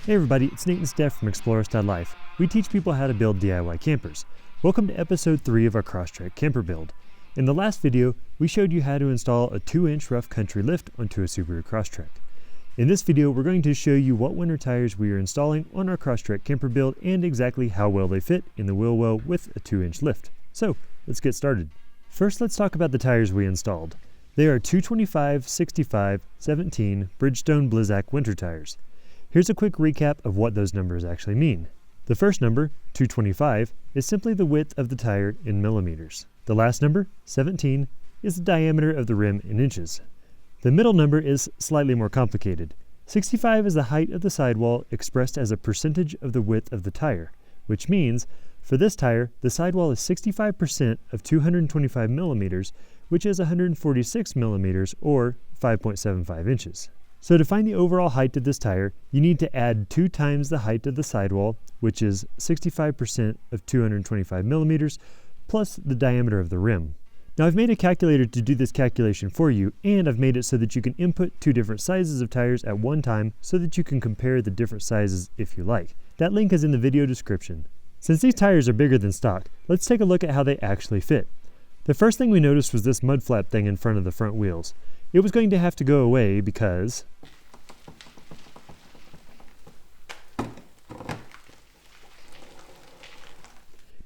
Hey everybody, it's Nate and Steph from explorist.life. We teach people how to build DIY campers. Welcome to episode 3 of our Crosstrek camper build. In the last video, we showed you how to install a 2-inch rough country lift onto a Subaru Crosstrek. In this video, we're going to show you what winter tires we are installing on our Crosstrek camper build and exactly how well they fit in the wheel well with a 2-inch lift. So, let's get started. First, let's talk about the tires we installed. They are 225, 65, 17 Bridgestone Blizzak winter tires. Here's a quick recap of what those numbers actually mean. The first number, 225, is simply the width of the tire in millimeters. The last number, 17, is the diameter of the rim in inches. The middle number is slightly more complicated. 65 is the height of the sidewall expressed as a percentage of the width of the tire, which means, for this tire, the sidewall is 65% of 225 millimeters, which is 146 millimeters or 5.75 inches. So to find the overall height of this tire, you need to add 2 times the height of the sidewall, which is 65% of 225 millimeters, plus the diameter of the rim. Now I've made a calculator to do this calculation for you, and I've made it so that you can input 2 different sizes of tires at one time so that you can compare the different sizes if you like. That link is in the video description. Since these tires are bigger than stock, let's take a look at how they actually fit. The first thing we noticed was this mud flap thing in front of the front wheels. It was going to have to go away because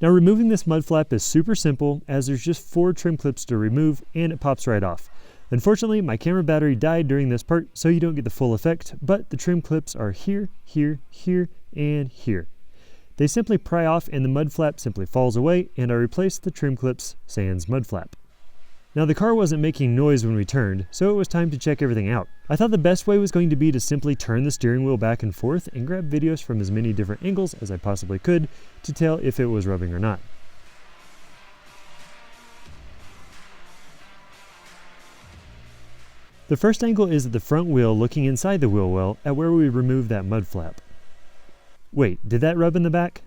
now removing this mud flap is super simple, as there's just 4 trim clips to remove and it pops right off. Unfortunately, my camera battery died during this part, so you don't get the full effect, but the trim clips are here, here, here, and here. They simply pry off and the mud flap simply falls away, and I replaced the trim clips sans mud flap. Now the car wasn't making noise when we turned, so it was time to check everything out. I thought the best way was going to be to simply turn the steering wheel back and forth and grab videos from as many different angles as I possibly could to tell if it was rubbing or not. The first angle is at the front wheel looking inside the wheel well at where we removed that mud flap. Wait, did that rub in the back?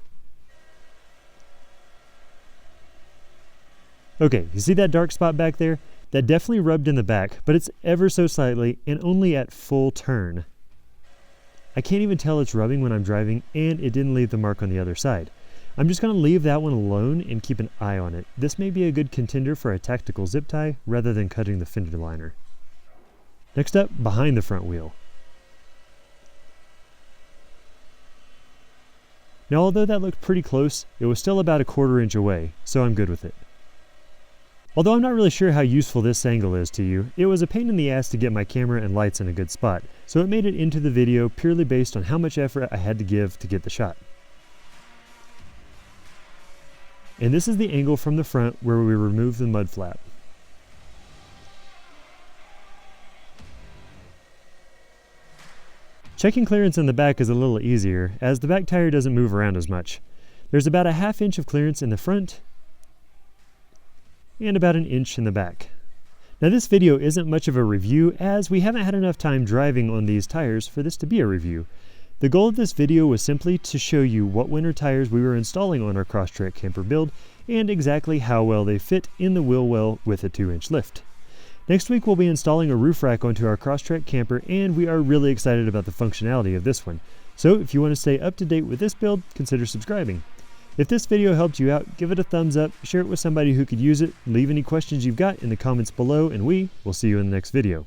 Okay, you see that dark spot back there? That definitely rubbed in the back, but it's ever so slightly and only at full turn. I can't even tell it's rubbing when I'm driving, and it didn't leave the mark on the other side. I'm just going to leave that one alone and keep an eye on it. This may be a good contender for a tactical zip tie rather than cutting the fender liner. Next up, behind the front wheel. Now although that looked pretty close, it was still about a 1/4 inch away, so I'm good with it. Although I'm not really sure how useful this angle is to you, it was a pain in the ass to get my camera and lights in a good spot, so it made it into the video purely based on how much effort I had to give to get the shot. And this is the angle from the front where we remove the mud flap. Checking clearance in the back is a little easier, as the back tire doesn't move around as much. There's about a 1/2 inch of clearance in the front, and about 1 inch in the back. Now this video isn't much of a review, as we haven't had enough time driving on these tires for this to be a review. The goal of this video was simply to show you what winter tires we were installing on our Crosstrek camper build, and exactly how well they fit in the wheel well with a 2-inch lift. Next week we'll be installing a roof rack onto our Crosstrek camper, and we are really excited about the functionality of this one. So if you want to stay up to date with this build, consider subscribing. If this video helped you out, give it a thumbs up, share it with somebody who could use it, leave any questions you've got in the comments below, and we will see you in the next video.